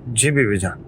जी बीवी जान।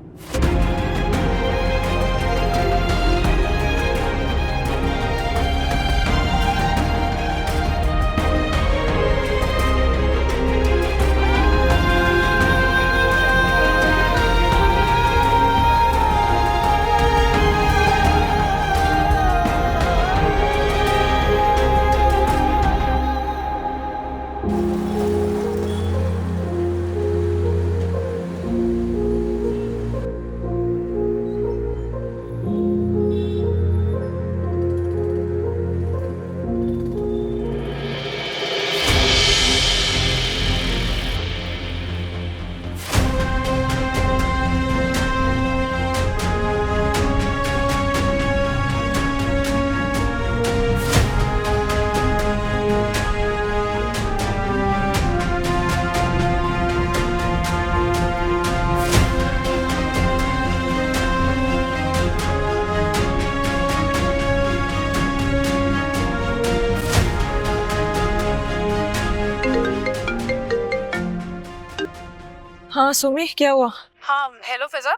हाँ सुमी, क्या हुआ? हाँ हेलो फिजा।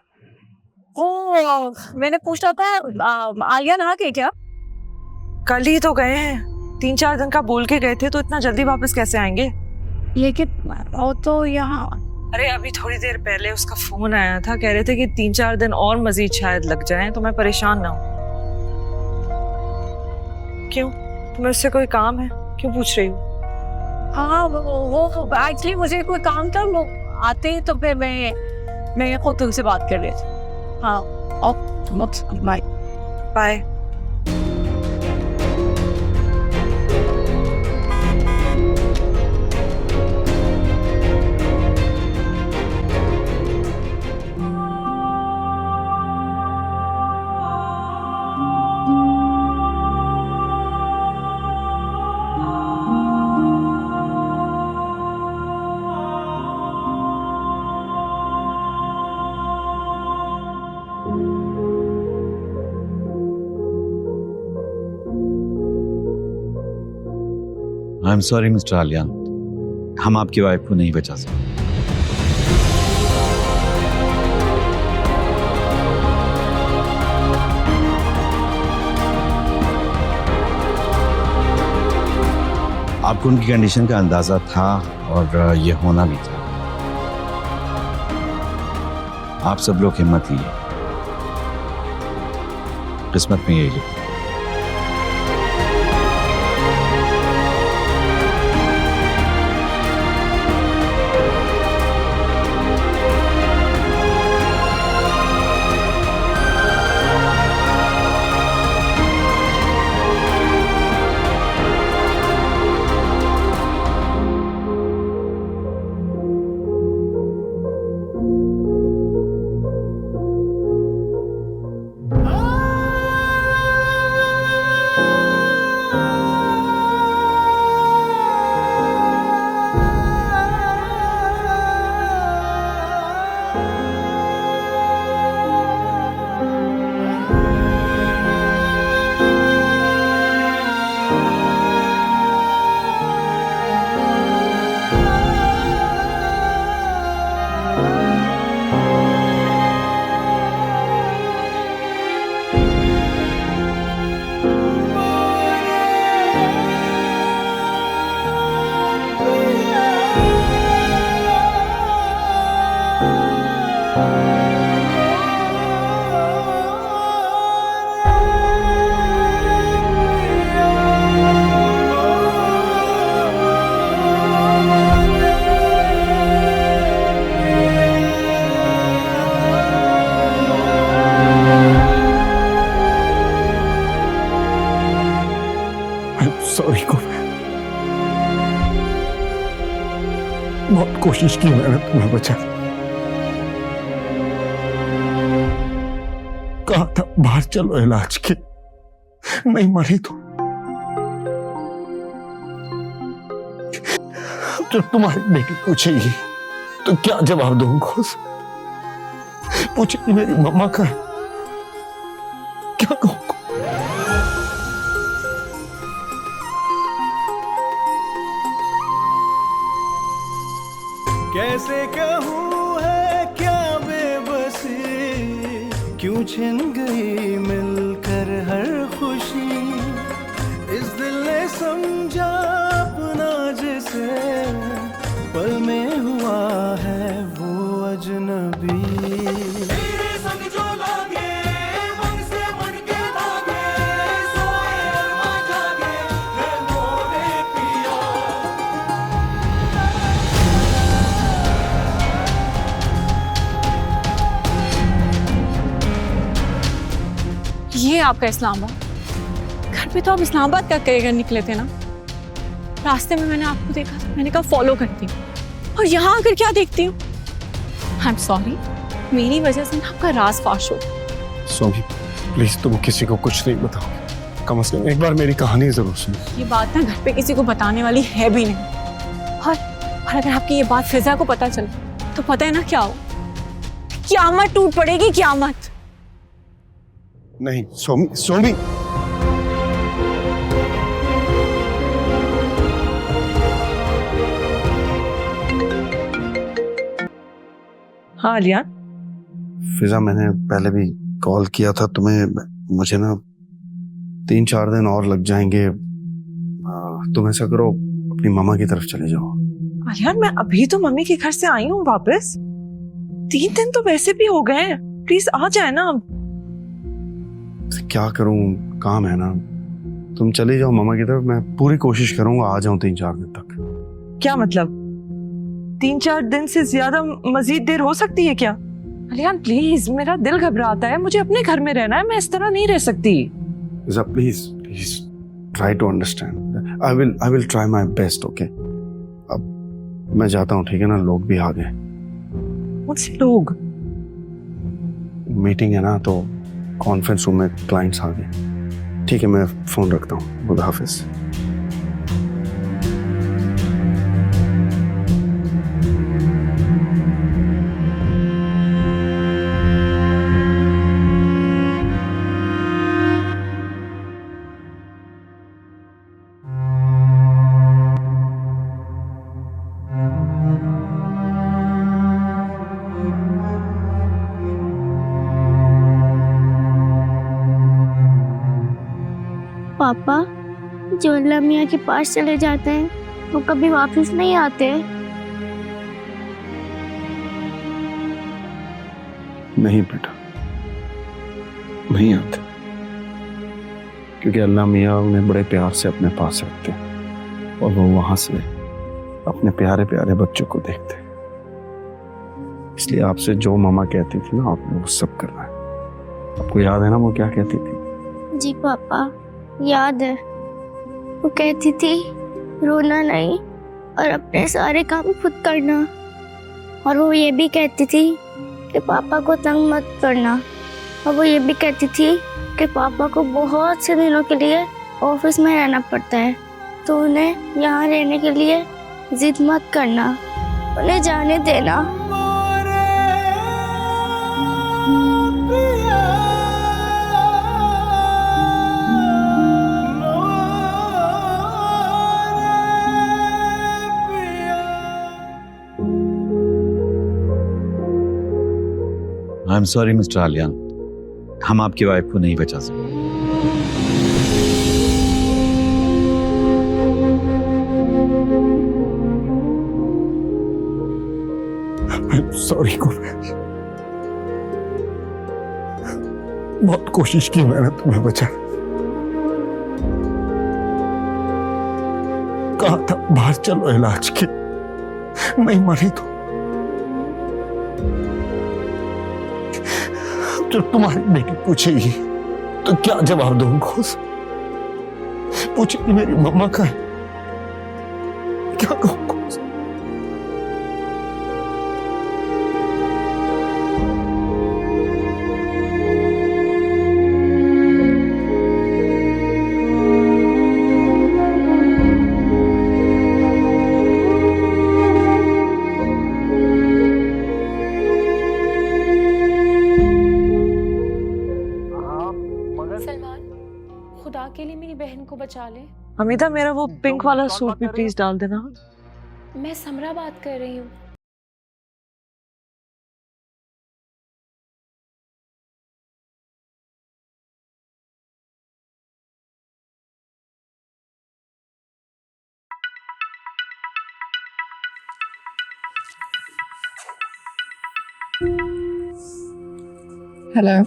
ओ मैंने पूछा था आलिया नहा के क्या? कल ही तो गए हैं, 3-4 दिन का बोल के गए थे, तो इतना जल्दी वापस कैसे आएंगे? लेकिन वो तो यहाँ। अरे अभी थोड़ी देर पहले उसका फोन आया था, कह रहे थे कि 3-4 दिन और मजीद शायद लग जाएं, तो मैं परेशान ना हूँ। क्यों, तुम्हें उससे कोई काम है? क्यों पूछ रही हो? हाँ वो एक्चुअली मुझे कोई काम था, वो आते तो फिर मैं खुद तुमसे बात कर रही थी। हाँ okay bye bye. I am sorry mister Aliyan, हम आपकी वाइफ को नहीं बचा सकते। आपको उनकी कंडीशन का अंदाजा था और ये होना भी था। आप सब लोग हिम्मत लिए, किस्मत में यही लिखा। सॉरी को बहुत कोशिश की मैंने तुम्हें बचाने। कहा था बाहर चलो इलाज के, नहीं मरी तो जब तुम्हारी बेटी पूछेगी तो क्या जवाब दूंगा? पूछेगी मेरी मम्मा का, क्या कहूंगा? कैसे कहूँ है क्या क्यों छिन गई मिलकर हर खुशी, इस दिल ने समझा अपना जिसे, पल में हुआ है वो अजनबी। ये आपका इस्लामाबाद। घर पे तो आप इस्लामाबाद का करेगा निकले थे ना। रास्ते में मैंने आपको देखा था, मैंने कहा फॉलो करती हूँ, और यहाँ आकर क्या देखती हूँ। आई एम सॉरी, मेरी वजह से ना आपका राज फाश हो। सोमी प्लीज तुम किसी को कुछ नहीं बताओ, कम से कम एक बार मेरी कहानी जरूर सुनो। ये बात ना घर पे किसी को बताने वाली है भी नहीं। और अगर आपकी ये बात फिजा को पता चले तो पता है ना क्या हो, क़यामत टूट पड़ेगी, क़यामत। नहीं सोमी, सोमी हाँ आलिया, फिजा मैंने पहले भी कॉल किया था तुम्हें, मुझे ना 3-4 दिन और लग जाएंगे। तुम ऐसा करो अपनी मामा की तरफ चले जाओ। आलिया मैं अभी तो मम्मी के घर से आई हूँ वापस, 3 दिन तो वैसे भी हो गए हैं, प्लीज आ जाए ना अब। क्या करूं, काम है ना। तुम चले जाओ मामा की तरफ, मैं पूरी कोशिश करूंगा आ जाऊं 3-4 दिन तक। क्या मतलब 3-4 दिन से ज्यादा मजीद देर हो सकती है क्या? अलियान प्लीज, मेरा दिल घबराता है, मुझे अपने घर में रहना है, मैं इस तरह नहीं रह सकती। Please please try to understand. I will try my best, okay. अब मैं जाता हूँ, ठीक है ना। लोग भी आ गए। कौन से लोग? मीटिंग है ना, तो कॉन्फ्रेंस रूम में क्लाइंट्स आ गए। ठीक है, मैं फोन रखता हूँ। खुदा हाफिज। पापा जो अल्लाह मियाँ के पास चले जाते हैं वो कभी वापस नहीं आते। नहीं बेटा, नहीं आते, क्योंकि अल्लाह मियाँ उन्हें बड़े प्यार से अपने पास रखते हैं और वो वहां से अपने प्यारे प्यारे बच्चों को देखते हैं। इसलिए आपसे जो मामा कहती थी ना, आपने वो सब करना है। आपको याद है ना वो क्या कहती थी? जी पापा याद है, वो कहती थी रोना नहीं और अपने सारे काम खुद करना। और वो ये भी कहती थी कि पापा को तंग मत करना। और वो ये भी कहती थी कि पापा को बहुत से दिनों के लिए ऑफिस में रहना पड़ता है, तो उन्हें यहाँ रहने के लिए जिद मत करना, उन्हें जाने देना। आई एम सॉरी मिस्टर आलियान, हम आपकी वाइफ को नहीं बचा सकते। सॉरी कुरैश, बहुत कोशिश की मैंने तुम्हें बचाने। कहा था बाहर चलो इलाज के, नहीं मानी तो जब तुम्हारी बेटी पूछेगी तो क्या जवाब दूंगा? पूछेगी मेरी मम्मा का है, क्या कहूंगा? खुदा के लिए मेरी बहन को बचा ले। हमीदा मेरा वो पिंक वाला सूट भी प्लीज डाल देना। मैं समरा बात कर रही हूँ। हेलो।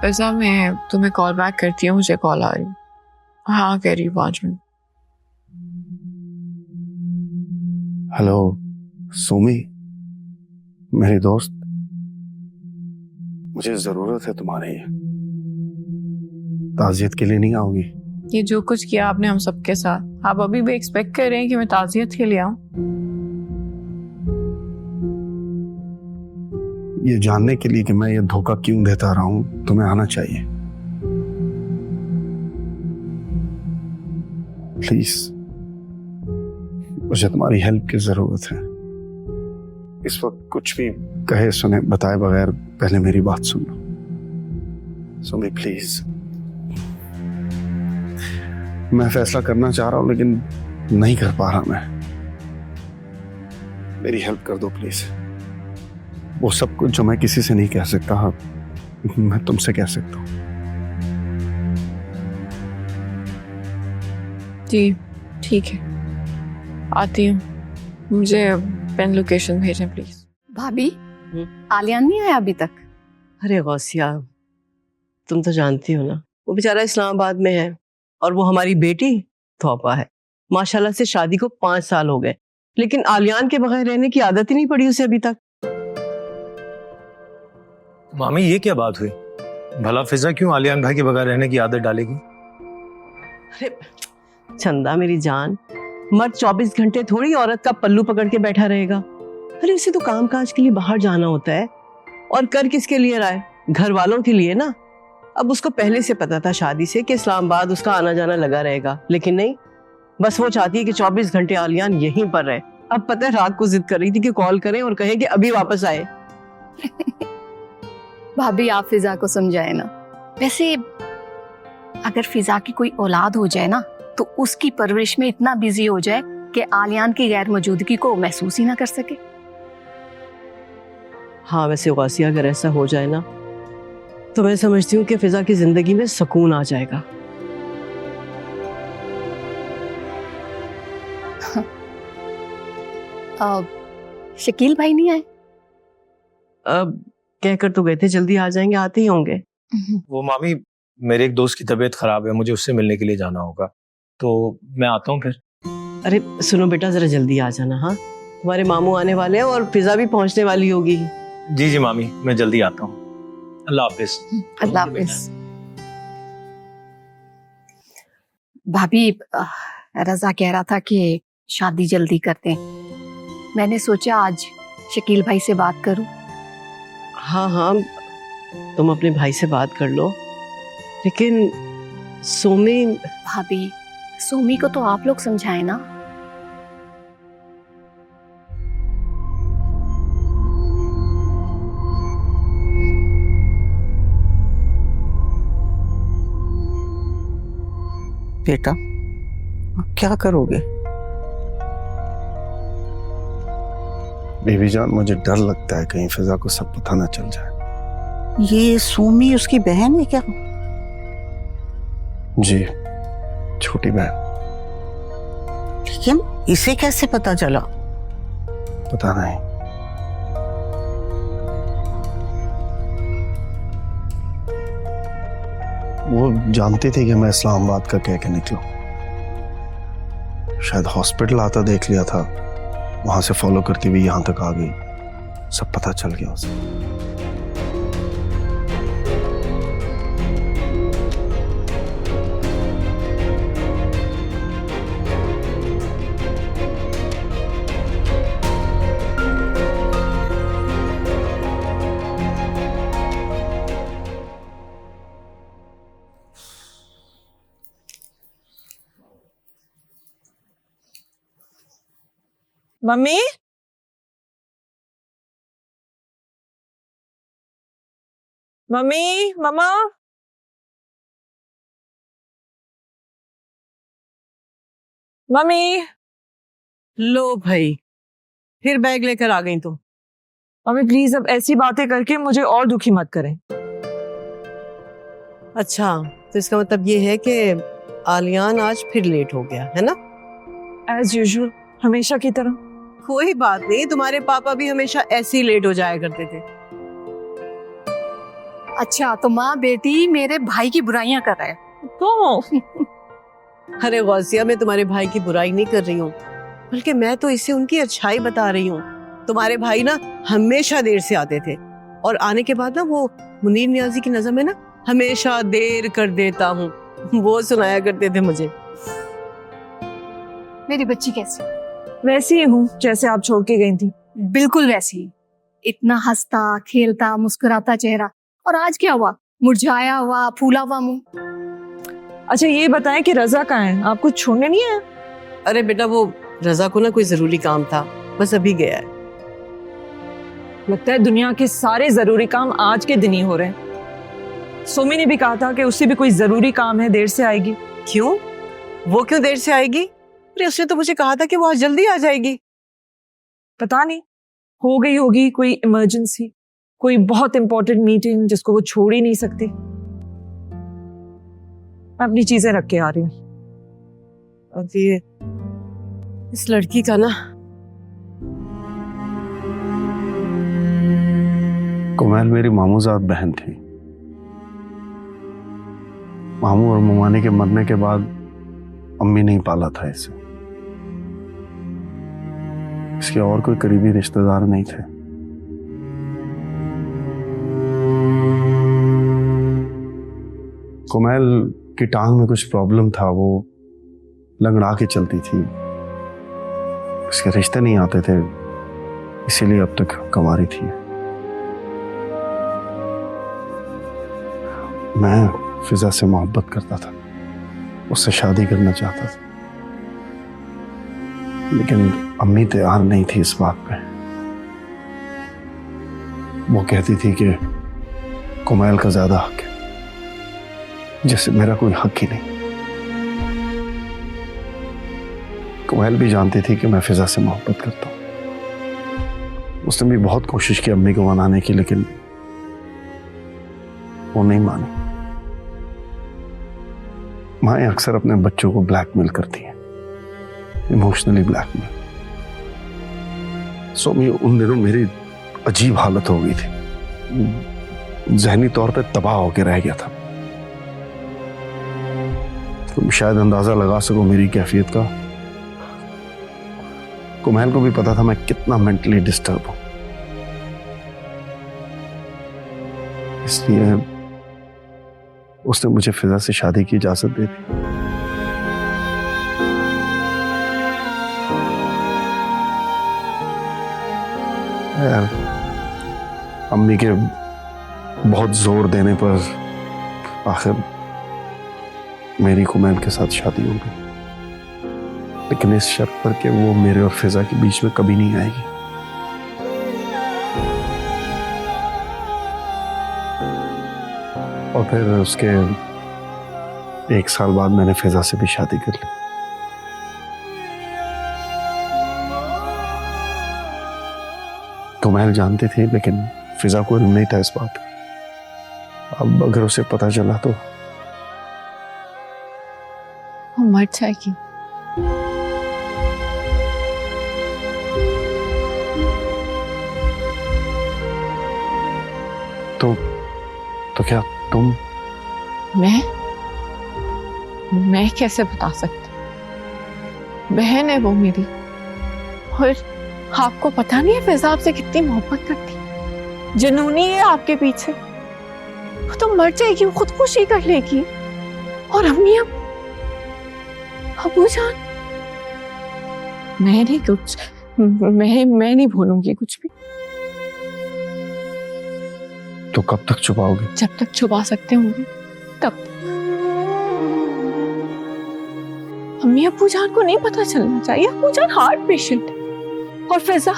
ऐसा मैं तुम्हें कॉल बैक करती हूँ, मुझे कॉल आ रही है। हाँ कह रही हूँ 5 मिनट। हेलो सोमी, मेरी दोस्त, मुझे जरूरत है तुम्हारी। ताजियत के लिए नहीं आओगी? ये जो कुछ किया आपने हम सबके साथ, आप अभी भी एक्सपेक्ट कर रहे हैं कि मैं ताजियत के लिए आऊँ? ये जानने के लिए कि मैं ये धोखा क्यों देता रहा हूं, तुम्हें आना चाहिए। प्लीज, मुझे तुम्हारी हेल्प की जरूरत है। इस वक्त कुछ भी कहे सुने बताए बगैर पहले मेरी बात सुन लो। सोमी प्लीज, मैं फैसला करना चाह रहा हूं लेकिन नहीं कर पा रहा। मैं, मेरी हेल्प कर दो प्लीज। वो सब कुछ जो मैं किसी से नहीं कह सकता, मैं तुमसे कह सकता हूँ। जी ठीक है, आती हूँ। मुझे पेन लोकेशन भेजें प्लीज। भाभी, आलियान नहीं आया अभी तक? अरे गौसिया, तुम तो जानती हो ना, वो बेचारा इस्लामाबाद में है और वो हमारी बेटी तौबा है। माशाल्लाह से शादी को 5 साल हो गए, लेकिन आलियान के बगैर रहने की आदत ही नहीं पड़ी उसे अभी तक। मामी ये क्या बात हुई? भला फिजा क्यों आलियान भाई के बगैर रहने की आदत डालेगी? अरे चंदा मेरी जान, मर्द 24 घंटे थोड़ी औरत का पल्लू पकड़ के बैठा रहेगा। अरे उसे तो काम काज के लिए बाहर जाना होता है, और कर किसके लिए रहा है? घर वालों के लिए ना। अब उसको पहले से पता था शादी से कि इस्लामाबाद उसका आना जाना लगा रहेगा, लेकिन नहीं, बस वो चाहती है कि 24 घंटे आलियान यहीं पर रहे। अब पता है रात को जिद कर रही थी कि कॉल करें और कहें कि अभी वापस आए। भाभी आप फिजा को समझाए ना। वैसे अगर फिजा की कोई औलाद हो जाए ना, तो उसकी परवरिश में इतना बिजी हो जाए कि आलियान की गैर मौजूदगी को महसूस ही ना कर सके। हाँ वैसे गौसिया, अगर ऐसा हो जाए ना, तो मैं समझती हूँ कि फिजा की जिंदगी में सुकून आ जाएगा। शकील भाई नहीं आए? अब कहकर तो गए थे जल्दी आ जाएंगे, आते ही होंगे। वो मामी, मेरे एक दोस्त की तबीयत खराब है, मुझे उससे मिलने के लिए जाना होगा, तो मैं आता हूँ फिर। अरे सुनो बेटा, जरा जल्दी आ जाना। हाँ, तुम्हारे मामू आने वाले हैं और फिजा भी पहुंचने वाली होगी। जी जी मामी, मैं जल्दी आता हूँ। अल्लाह हाफिज। अल्लाह हाफिज। भाभी, रजा कह रहा था कि शादी जल्दी करते हैं। मैंने सोचा आज शकील भाई से बात करूं। हाँ हाँ, तुम अपने भाई से बात कर लो, लेकिन सोमी। भाभी, सोमी को तो आप लोग समझाए ना। बेटा, अब क्या करोगे? बेबी जान, मुझे डर लगता है कहीं फिजा को सब पता ना चल जाए। ये सोमी उसकी बहन है क्या? जी, छोटी बहन। लेकिन इसे कैसे पता चला? पता नहीं। वो जानती थी कि मैं इस्लामाबाद का कह के निकला। शायद हॉस्पिटल आता देख लिया था, वहां से फॉलो करती हुई यहां तक आ गई। सब पता चल गया उसे। मम्मी, मम्मी, मम्मा। मम्मी। लो भाई, फिर बैग लेकर आ गई तुम। मम्मी प्लीज अब ऐसी बातें करके मुझे और दुखी मत करें। अच्छा, तो इसका मतलब ये है कि आलियान आज फिर लेट हो गया है ना? एज यूजुअल, हमेशा की तरह। कोई बात नहीं, तुम्हारे पापा भी हमेशा ऐसे ही लेट हो जाया करते थे। अच्छा, तो माँ बेटी मेरे भाई की बुराइयां कर रहा है। तो अरे गौसिया, मैं तुम्हारे भाई की बुराई नहीं कर रही हूँ, बल्कि मैं तो इससे उनकी अच्छाई बता रही हूँ। तुम्हारे भाई ना हमेशा देर से आते थे, और आने के बाद ना वो मुनीर नियाजी की नज़म में ना हमेशा देर कर देता हूँ, वो सुनाया करते थे मुझे। मेरी बच्ची कैसी? वैसी ही हूँ जैसे आप छोड़ के गई थी। बिल्कुल वैसी ही। इतना हंसता खेलता मुस्कुराता चेहरा, और आज क्या हुआ? मुरझाया हुआ फूला हुआ मुंह। अच्छा ये बताएं कि रजा कहाँ है? आपको छोड़ने नहीं आया? अरे बेटा, वो रजा को ना कोई जरूरी काम था, बस अभी गया है। लगता है दुनिया के सारे जरूरी काम आज के दिन ही हो रहे हैं। सोमी ने भी कहा था कि उससे भी कोई जरूरी काम है, देर से आएगी। क्यों? वो क्यों देर से आएगी? अरे उसने तो मुझे कहा था कि वो आज जल्दी आ जाएगी। पता नहीं, हो गई होगी कोई इमरजेंसी, कोई बहुत इंपॉर्टेंट मीटिंग जिसको वो छोड़ ही नहीं सकती। मैं अपनी चीजें रख के आ रही हूँ। अब ये इस लड़की का ना, कुमैल मेरी मामूजात बहन थी। मामू और मुमानी के मरने के बाद अम्मी ने ही पाला था इसे। इसके और कोई करीबी रिश्तेदार नहीं थे। कुमैल की टांग में कुछ प्रॉब्लम था, वो लंगड़ा के चलती थी। इसके रिश्ते नहीं आते थे, इसीलिए अब तक कुंवारी थी। मैं फिजा से मोहब्बत करता था, उससे शादी करना चाहता था, लेकिन अम्मी तैयार नहीं थी इस बात पे। वो कहती थी कि कुमैल का ज्यादा हक है, जैसे मेरा कोई हक ही नहीं। कुमैल भी जानती थी कि मैं फिजा से मोहब्बत करता हूं। उसने भी बहुत कोशिश की अम्मी को मनाने की, लेकिन वो नहीं मानी। माएं अक्सर अपने बच्चों को ब्लैकमेल करती हैं, इमोशनली ब्लैकमेल। सोमी उन दिनों मेरी अजीब हालत हो गई थी, जहनी तौर पे तबाह होकर रह गया था। तुम शायद अंदाजा लगा सको मेरी कैफियत का। कुमैल को भी पता था मैं कितना मेंटली डिस्टर्ब हूं, इसलिए उसने मुझे फिजा से शादी की इजाजत दे दी। यार, अम्मी के बहुत जोर देने पर आखिर मेरी कुमैल के साथ शादी हो गई, लेकिन इस शर्त पर कि वो मेरे और फिजा के बीच में कभी नहीं आएगी। और फिर उसके 1 साल बाद मैंने फिजा से भी शादी कर ली। कुमैल जानती थी, लेकिन फिजा को इल्म नहीं था इस बात का। अब अगर उसे पता चला तो वो मर जाएगी। तो क्या तुम? मैं कैसे बता सकती? बहन है वो मेरी, और आपको पता नहीं है फिजा आपसे कितनी मोहब्बत करती। जुनूनी है आपके पीछे। वो तो मर जाएगी, वो खुदकुशी कर लेगी। और अम्मी अबू जान, मैं नहीं भूलूंगी कुछ भी। तो कब तक छुपाओगे? जब तक छुपा सकते होंगे तब तक। अम्मी अबू जान को नहीं पता चलना चाहिए। अबू जान हार्ट पेशेंट है, और फिजा,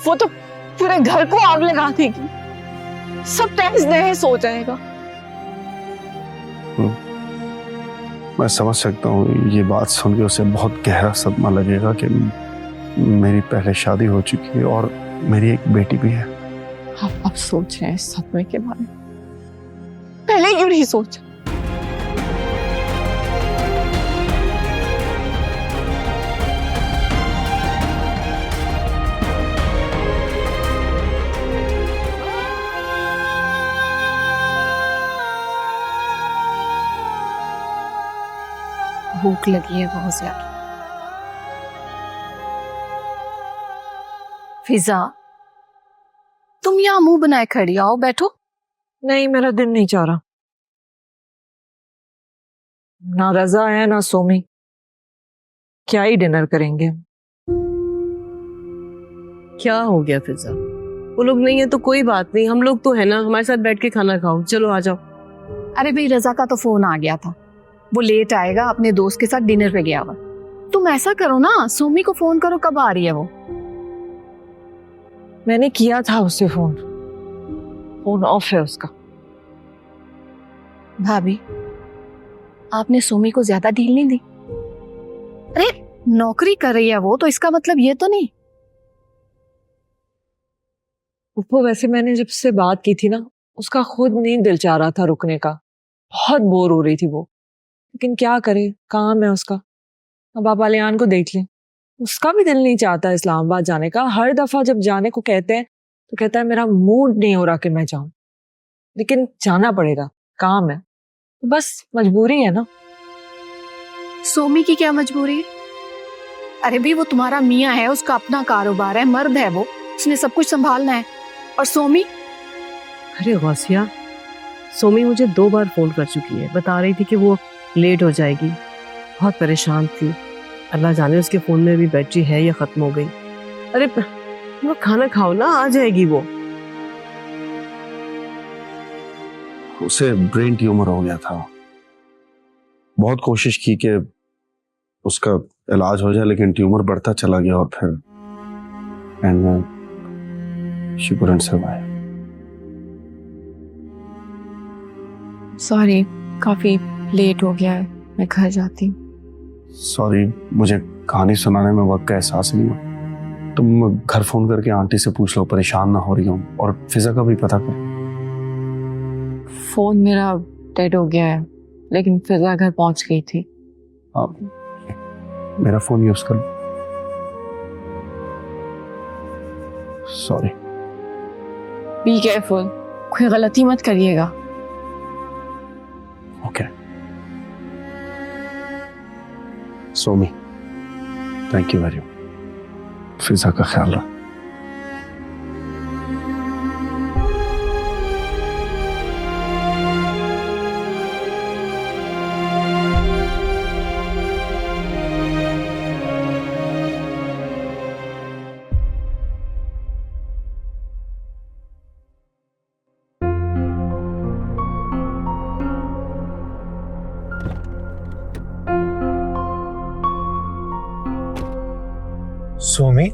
वो तो पूरे घर को आग लगा देगी, सब तहस नहस हो जाएगा। मैं समझ सकता हूँ, ये बात सुन के उसे बहुत गहरा सदमा लगेगा कि मेरी पहले शादी हो चुकी है और मेरी एक बेटी भी है। आप अब सोच रहे हैं इस सदमे के बारे में, पहले क्यों नहीं सोचा? भूख लगी है बहुत ज्यादा। फिजा, तुम यहाँ मुंह बनाए खड़ी, आओ बैठो। नहीं, मेरा दिन नहीं चाह रहा। ना रजा है ना सोमी, क्या ही डिनर करेंगे। क्या हो गया फिजा? वो लोग नहीं है तो कोई बात नहीं, हम लोग तो है ना, हमारे साथ बैठ के खाना खाओ। चलो आ जाओ। अरे भाई, रजा का तो फोन आ गया था, वो लेट आएगा, अपने दोस्त के साथ डिनर पे गया हुआ। तुम ऐसा करो ना, सोमी को फोन करो, कब आ रही है वो? मैंने किया था उसे फोन, फोन ऑफ है उसका। भाभी, आपने सोमी को ज्यादा डील नहीं दी? अरे नौकरी कर रही है वो, तो इसका मतलब ये तो नहीं। वो वैसे मैंने जब से बात की थी ना, उसका खुद नहीं दिल चाह रहा था रुकने का, बहुत बोर हो रही थी वो। लेकिन क्या करे, काम है उसका। अब आप आलियान को देख लें, उसका भी दिल नहीं चाहता इस्लामाबाद जाने का। हर दफा जब जाने को कहते हैं तो कहता है मेरा मूड नहीं हो रहा कि मैं जाऊं, लेकिन जाना पड़ेगा, काम है, तो बस मजबूरी है ना। सोमी की क्या मजबूरी है? अरे भी वो तुम्हारा मियाँ है, उसका अपना कारोबार है, मर्द है वो, उसने सब कुछ संभालना है। और सोमी? अरे गौसिया, सोमी मुझे 2 बार फोन कर चुकी है, बता रही थी कि वो लेट हो जाएगी, बहुत परेशान थी। अल्लाह जाने उसके फोन में भी बैटरी है या खत्म हो गई। अरे वो खाना खाओ ना, आ जाएगी वो। उसे ब्रेन ट्यूमर हो गया था, बहुत कोशिश की कि उसका इलाज हो जाए, लेकिन ट्यूमर बढ़ता चला गया और फिर and she couldn't survive. Sorry, काफी लेट हो गया है, मैं घर जाती हूँ। सॉरी, मुझे कहानी सुनाने में वक्त का एहसास नहीं हुआ। तुम घर फोन करके आंटी से पूछ लो, परेशान ना हो रही हूँ, और फिजा का भी पता कर। फोन मेरा डेड हो गया है, लेकिन फिजा घर पहुंच गई थी। आप मेरा फोन यूज कर लो। सॉरी। बी केयरफुल, कोई गलती मत करिएगा। Okay. Somi, thank you very much. Fiza का ख्याल रख। सोमी,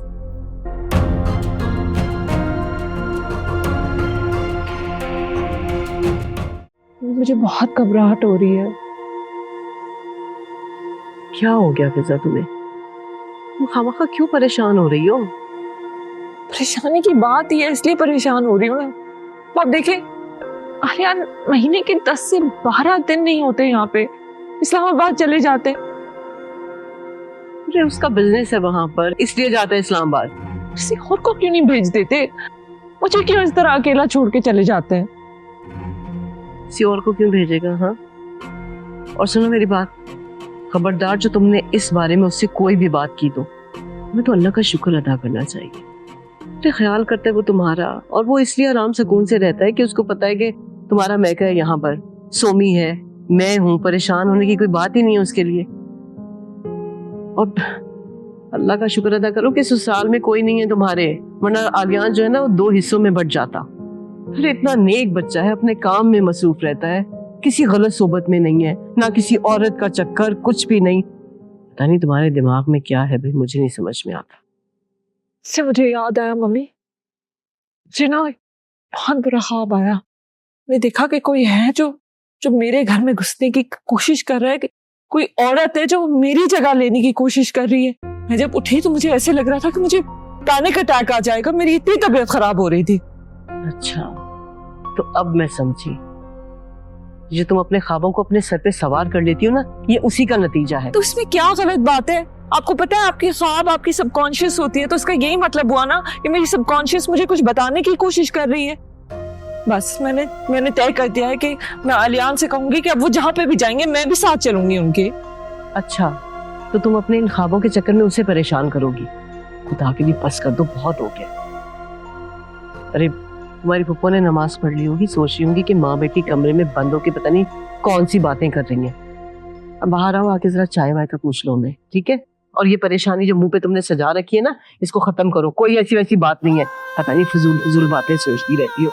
मुझे बहुत घबराहट हो रही है। क्या हो गया फिजा तुम्हें? तुम खामखा क्यों परेशान हो रही हो? परेशानी की बात ही है, इसलिए परेशान हो रही हूँ ना। आप देखें, आलियान महीने के 10 से 12 दिन नहीं होते यहाँ पे, इस्लामाबाद चले जाते। अरे उसका बिजनेस है वहां पर, इसलिए जाता है इस्लामाबाद। किसी और को क्यों नहीं भेज देते? मुझे क्यों इस तरह अकेला छोड़ के चले जाते हैं? किसी और को क्यों भेजेगा? हाँ, और सुनो मेरी बात, खबरदार जो तुमने इस बारे में उससे कोई भी बात की तो हमें तो अल्लाह का शुक्र अदा करना चाहिए। तो ख्याल करता है वो तुम्हारा, और वो इसलिए आराम सुकून से रहता है कि उसको पता है कि तुम्हारा मैका है यहाँ पर, सोमी है, मैं हूँ, परेशान होने की कोई बात ही नहीं है उसके लिए। और अल्लाह का शुक्र अदा करो कि ससुराल में कोई नहीं है तुम्हारे, वरना आलियान जो है ना वो 2 हिस्सों में बट जाता। अरे इतना नेक बच्चा है, अपने काम में मसरूफ रहता है, किसी गलत सोबत में नहीं है, ना किसी औरत का चक्कर, कुछ भी नहीं। पता नहीं तुम्हारे दिमाग में क्या है भाई, मुझे नहीं समझ में आता। इससे मुझे याद आया मम्मी, मुझे ना एक बहुत बुरा ख्वाब आया। मैंने देखा कि कोई है जो जो मेरे घर में घुसने की कोशिश कर रहा है, कि कोई औरत है जो मेरी जगह लेने की कोशिश कर रही है। मैं जब उठी तो मुझे ऐसे लग रहा था कि मुझे पैनिक अटैक आ जाएगा, मेरी इतनी तबीयत खराब हो रही थी। अच्छा, तो अब मैं समझी। जो तुम अपने ख्वाबों को अपने सर पे सवार कर लेती हो ना, ये उसी का नतीजा है। तो इसमें क्या गलत बात है? आपको पता है आपकी ख्वाब आपकी सबकॉन्शियस होती है, तो इसका यही मतलब हुआ ना कि मेरी सबकॉन्शियस मुझे कुछ बताने की कोशिश कर रही है। बस मैंने तय कर दिया है कि मैं आलियान से कहूंगी कि अब वो जहाँ पे भी जाएंगे मैं भी साथ चलूंगी उनके। अच्छा, तो तुम अपने इन ख्वाबों के चक्कर में उसे परेशान करोगी। खुदा के लिए बस कर दो, बहुत हो गया। अरे तुम्हारी पप्पो ने नमाज पढ़ ली होगी, सोच रही होंगी कि माँ बेटी कमरे में बंद होके पता नहीं कौन सी बातें कर रही हैं। अब बाहर आओ, आके जरा चाय वाय का पूछ लो उन्हें, ठीक है? और ये परेशानी जो मुंह पे तुमने सजा रखी है ना, इसको खत्म करो। कोई ऐसी वैसी बात नहीं है, पता नहीं फिजूल बातें सोचती रहती हो।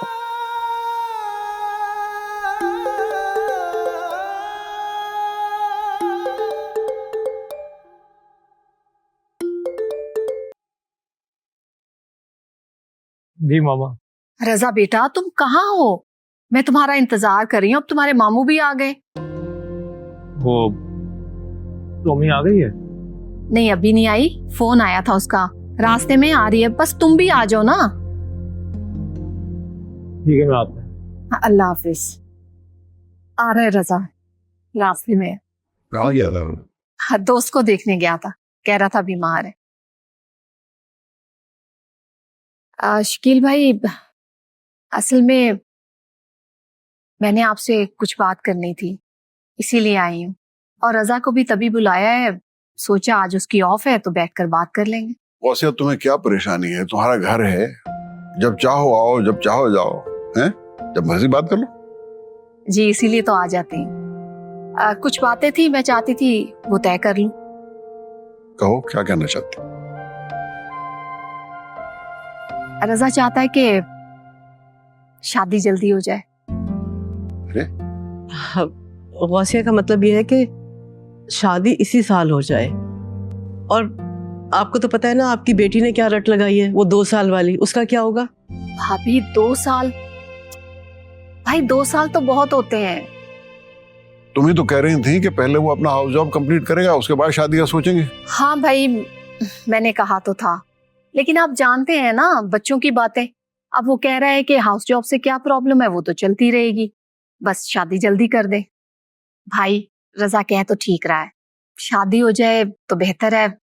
जी मामा। रजा बेटा, तुम कहाँ हो? मैं तुम्हारा इंतजार कर रही हूँ। अब तुम्हारे मामू भी आ गए। वो टॉमी आ गई है? नहीं, अभी नहीं आई। फोन आया था उसका, रास्ते में आ रही है। बस तुम भी आ जाओ ना। ठीक है, मैं आता हूँ। अल्लाह हाफिज। आ रहे रजा, रास्ते में। कहाँ गया था? हाँ, दोस्त को देखने गया था, कह रहा था बीमार है। शकील भाई, असल में मैंने आपसे कुछ बात करनी थी, इसीलिए आई हूँ। और रजा को भी तभी बुलाया है, सोचा आज उसकी ऑफ है तो बैठकर बात कर लेंगे। वैसे तुम्हें क्या परेशानी है? तुम्हारा घर है, जब चाहो आओ, जब चाहो जाओ, हैं? जब मर्जी बात कर लो। जी, इसीलिए तो आ जाते हैं। कुछ बातें थी, मैं चाहती थी वो तय कर लूं। कहो, क्या कहना चाहती? रजा चाहता है कि शादी जल्दी हो जाए। गौसिया का मतलब यह है कि शादी इसी साल हो जाए। और आपको तो पता है ना आपकी बेटी ने क्या रट लगाई है, वो 2 साल वाली, उसका क्या होगा? भाभी 2 साल? भाई 2 साल तो बहुत होते हैं। तुम ही तो कह रही थी कि पहले वो अपना हाउस जॉब कंप्लीट करेगा, उसके बाद शादी का सोचेंगे। हाँ भाई, मैंने कहा तो था, लेकिन आप जानते हैं ना बच्चों की बातें। अब वो कह रहा है कि हाउस जॉब से क्या प्रॉब्लम है, वो तो चलती रहेगी, बस शादी जल्दी कर दे। भाई रजा कह तो ठीक रहा है, शादी हो जाए तो बेहतर है,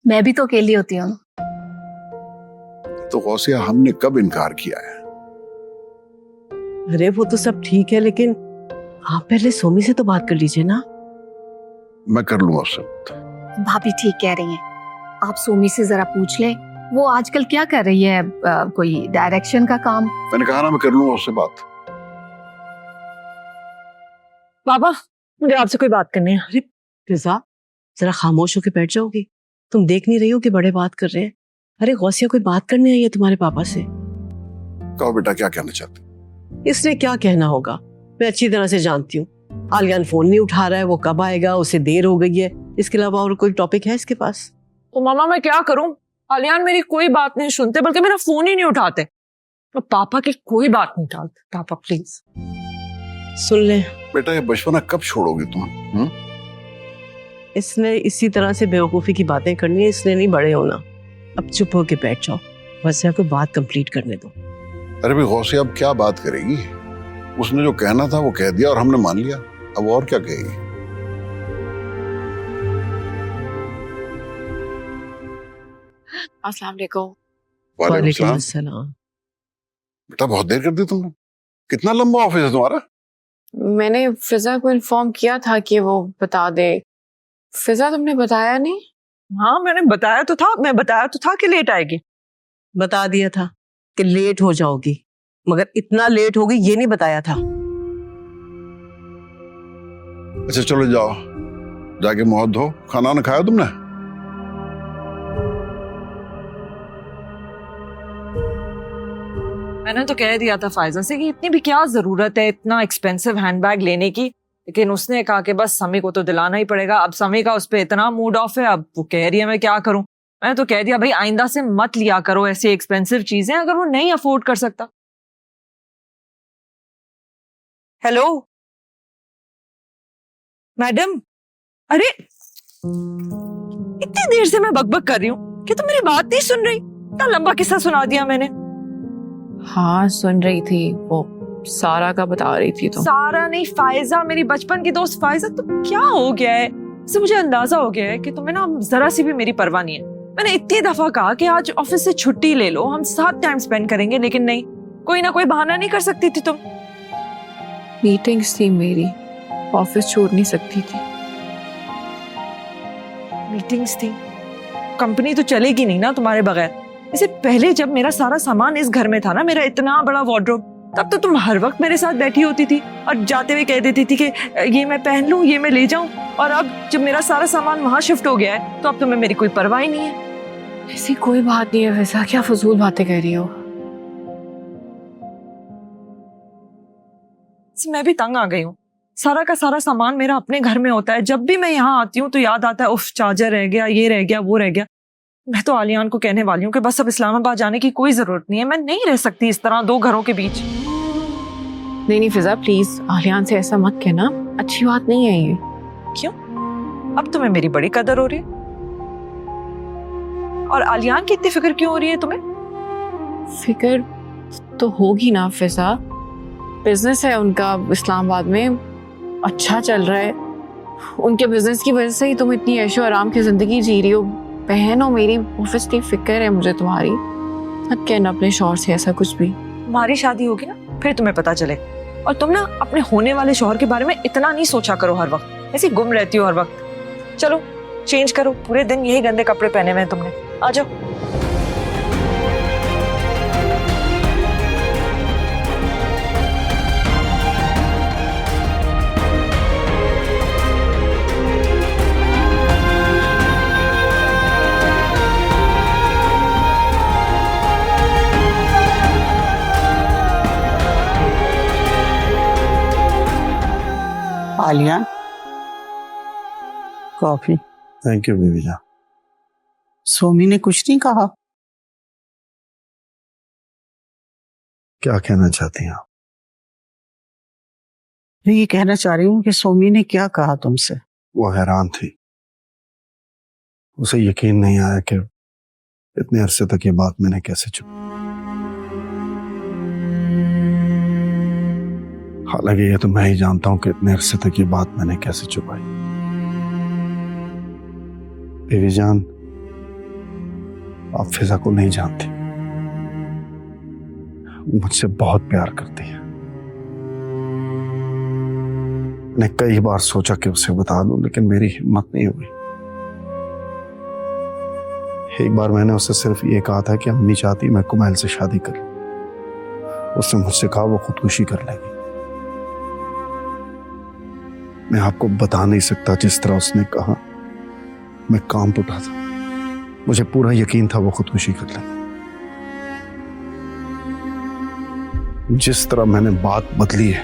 मैं भी तो अकेली होती हूँ। तो गौसिया, हमने कब इनकार किया है? अरे वो तो सब ठीक है, लेकिन आप पहले सोमी से तो बात कर लीजिए ना। मैं कर लूंगा उससे। भाभी ठीक कह रही हैं, आप सोमी से जरा पूछ ले, वो आजकल क्या कर रही है, कोई डायरेक्शन का काम। मैंने कहा ना, मैं कर लूंगा उससे बात। पापा, मुझे आपसे कोई बात करनी है। अरे फिजा, जरा खामोश होकर बैठ जाओगी? तुम देख नहीं रही हो कि बड़े बात कर रहे हैं? अरे गौसिया कोई बात करने आई है तुम्हारे पापा से। कहो बेटा, क्या कहना चाहते? इसने क्या कहना होगा, मैं अच्छी तरह से जानती हूँ। आलियान फोन नहीं उठा रहा है, वो कब आएगा, उसे देर हो गई है। इसके अलावा और कोई टॉपिक है इसके पास? तो मामा मैं क्या करूं? आलियान मेरी कोई बात नहीं सुनते, बल्कि मेरा फोन ही नहीं उठाते। तो पापा की कोई बात नहीं टालते। पापा प्लीज सुन ले। बेटा, ये बचपना कब छोड़ोगे तुम? इसने इसी तरह से बेवकूफी की बातें करनी है, इसने नहीं बड़े होना। अब चुप होके बैठ जाओ, बस को बात कंप्लीट करने दो। अरे भाई गौसिया, अब क्या बात करेगी? उसने जो कहना था वो कह दिया और हमने मान लिया, अब और क्या कहेगी? अस्सलाम वालेकुम। वालेकुम सलाम। बेटा, बहुत देर कर दी तुमने। कितना लंबा ऑफिस है तुम्हारा? मैंने फिजा को इन्फॉर्म किया था कि वो बता दे। फिजा, तुमने बताया नहीं? हाँ मैंने बताया तो था, कि लेट आएगी। बता दिया था कि लेट हो जाओगी, मगर इतना लेट होगी ये नहीं बताया था। अच्छा चलो जाओ, जाके मुंह धो। खाना ना खाया तुमने? मैंने तो कह दिया था फायजा से कि इतनी भी क्या जरूरत है इतना एक्सपेंसिव हैंडबैग लेने की, लेकिन उसने कहा कि बस समी को तो दिलाना ही पड़ेगा। अब समी का उस पर इतना मूड ऑफ है, अब वो कह रही है मैं क्या करूं। मैंने तो कह दिया भाई आइंदा से मत लिया करो ऐसी एक्सपेंसिव चीजें अगर वो नहीं अफोर्ड कर सकता। हेलो मैडम, अरे इतनी देर से मैं बकबक कर रही हूँ कि तुम मेरी बात नहीं सुन रही। इतना लंबा किस्सा सुना दिया मैंने। हाँ सुन रही थी, वो सारा का बता रही थी तो। सारा नहीं, फायजा, मेरी बचपन की दोस्त फायजा। तो क्या हो गया है? इससे मुझे अंदाजा हो गया है कि तुम्हें ना जरा सी भी मेरी परवाह नहीं है। मैंने इतनी दफा कहा कि आज ऑफिस से छुट्टी ले लो, हम साथ टाइम स्पेंड करेंगे, लेकिन नहीं, कोई ना कोई बहाना नहीं कर सकती थी तुम। मीटिंग्स थी मेरी, ऑफिस छोड़ नहीं सकती थी। मीटिंग्स थी? कंपनी तो चलेगी नहीं ना तुम्हारे बगैर। इससे पहले जब मेरा सारा सामान इस घर में था ना, मेरा इतना बड़ा वार्डरोब, तब तो तुम हर वक्त मेरे साथ बैठी होती थी और जाते हुए कह देती थी कि ये मैं पहन लूं, ये मैं ले जाऊं। और अब जब मेरा सारा सामान वहां शिफ्ट हो गया है तो अब तुम्हें मेरी कोई परवाह ही नहीं है। ऐसी कोई बात नहीं है वैसा, क्या फजूल बातें कह रही हो। मैं भी तंग आ गई हूँ। सारा का सारा सामान मेरा अपने घर में होता है। जब भी मैं यहाँ आती हूँ तो याद आता है उफ चार्जर रह गया, ये रह गया, वो रह गया। मैं तो आलियान को कहने वाली हूँ कि बस अब इस्लामाबाद जाने की कोई जरूरत नहीं है। मैं नहीं रह सकती इस तरह दो घरों के बीच। नहीं फिजा प्लीज, आलियान से ऐसा मत कहना, अच्छी बात नहीं है ये। क्यों? अब तुम्हें मेरी बड़ी कदर हो रही है और आलियान की इतनी फिक्र क्यों हो रही है तुम्हें? फिक्र तो होगी ना फिजा, बिजनेस है उनका इस्लामाबाद में, अच्छा चल रहा है। उनके बिजनेस की वजह से ही तुम इतनी ऐशो आराम की जिंदगी जी रही हो। बहन हो मेरी, ऑब्वियसली फिक्र है मुझे तुम्हारी। मत कहना अपने शौहर से ऐसा कुछ भी। तुम्हारी शादी होगी ना फिर तुम्हें पता चले। और तुम ना अपने होने वाले शौहर के बारे में इतना नहीं सोचा करो हर वक्त, ऐसी गुम रहती हो हर वक्त। चलो चेंज करो, पूरे दिन यही गंदे कपड़े पहने हुए हैं तुमने। आ जाओ। आलियान, कॉफी। थैंक यू बीवी जान। सोमी ने कुछ नहीं कहा? क्या कहना चाहती हैं आप? मैं ये कहना चाह रही हूँ कि सोमी ने क्या कहा तुमसे? वो हैरान थी, उसे यकीन नहीं आया कि इतने अरसे तक ये बात मैंने कैसे छुपी। हालांकि ये तो मैं ही जानता हूं कि इतने अरसे तक ये बात मैंने कैसे छुपाई। बीवी जान, आप फिजा को नहीं जानती, मुझसे बहुत प्यार करती है। मैंने कई बार सोचा कि उसे बता दूं, लेकिन मेरी हिम्मत नहीं हुई। एक बार मैंने उसे सिर्फ ये कहा था कि अम्मी चाहती मैं कुमैल से शादी करूं। उसने मुझसे कहा वो खुदकुशी कर लेगी। मैं आपको बता नहीं सकता जिस तरह उसने कहा, मैं कांप उठा था। मुझे पूरा यकीन था वो खुदकुशी कर लेगी। जिस तरह मैंने बात बदली है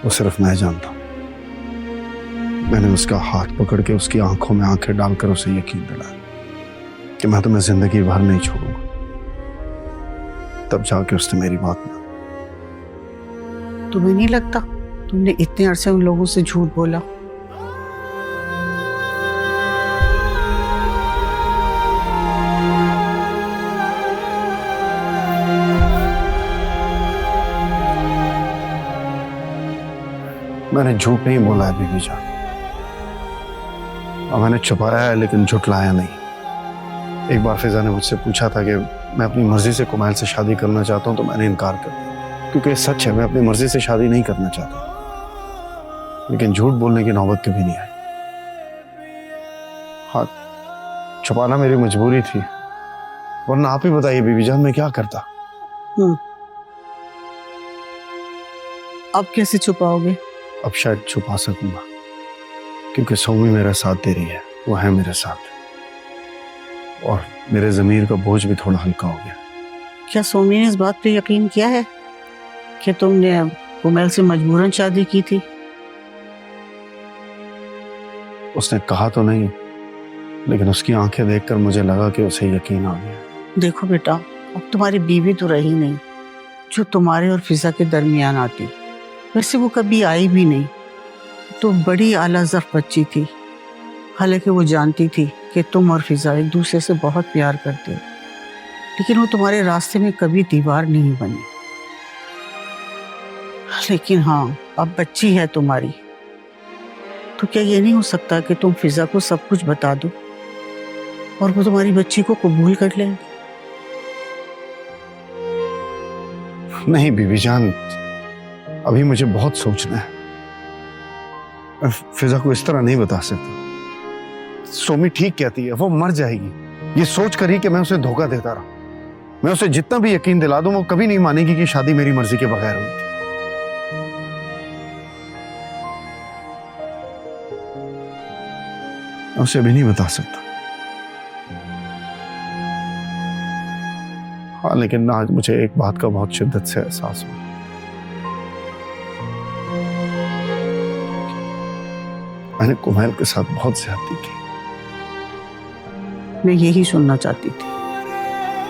वो सिर्फ मैं जानता हूं। मैंने उसका हाथ पकड़ के उसकी आंखों में आंखें डालकर उसे यकीन दिलाया कि मैं तुम्हें जिंदगी भर नहीं छोड़ूंगा। तब जाके उसने मेरी बात मानी। तुम्हें नहीं लगता तुमने इतने अरसे उन लोगों से झूठ बोला? मैंने झूठ नहीं बोला है बीबी जान, और मैंने छुपाया है लेकिन झुठलाया नहीं। एक बार फिजा ने मुझसे पूछा था कि मैं अपनी मर्जी से कुमैल से शादी करना चाहता हूं, तो मैंने इनकार कर दिया, क्योंकि ये सच है, मैं अपनी मर्जी से शादी नहीं करना चाहता। लेकिन झूठ बोलने की नौबत कभी नहीं आई। हाँ, छुपाना मेरी मजबूरी थी, वरना आप ही बताइए बीबी जान मैं क्या करता। अब कैसे छुपाओगे? अब शायद छुपा सकूंगा, क्योंकि सोमी मेरा साथ दे रही है, वो है मेरे साथ, और मेरे ज़मीर का बोझ भी थोड़ा हल्का हो गया। क्या सोमी ने इस बात पे यकीन किया है कि तुमने कुमैल से मजबूरन शादी की थी? उसने कहा तो नहीं, लेकिन उसकी आंखें देखकर मुझे लगा कि उसे यकीन आ गया। देखो बेटा, अब तुम्हारी बीवी तो रही नहीं जो तुम्हारे और फिजा के दरमियान आती। वैसे वो कभी आई भी नहीं। तो बड़ी आला ज़र्फ बच्ची थी। हालांकि वो जानती थी कि तुम और फिजा एक दूसरे से बहुत प्यार करते हो, लेकिन वो तुम्हारे रास्ते में कभी दीवार नहीं बनी। लेकिन हाँ, अब बच्ची है तुम्हारी, तो क्या ये नहीं हो सकता कि तुम फिजा को सब कुछ बता दो और वो तुम्हारी बच्ची को कबूल कर ले? नहीं बीबी जान, अभी मुझे बहुत सोचना है। मैं फिजा को इस तरह नहीं बता सकता। सोमी ठीक कहती है, वो मर जाएगी ये सोच कर ही कि मैं उसे धोखा देता रहा। मैं उसे जितना भी यकीन दिला दूं, वो कभी नहीं मानेगी कि शादी मेरी मर्जी के बगैर हुई थी। मैं उसे अभी नहीं बता सकता। हाँ, लेकिन आज मुझे एक बात का बहुत शिद्दत से एहसास हुआ। मैंने कुमैल के साथ बहुत ज्यादती की। मैं यही सुनना चाहती थी।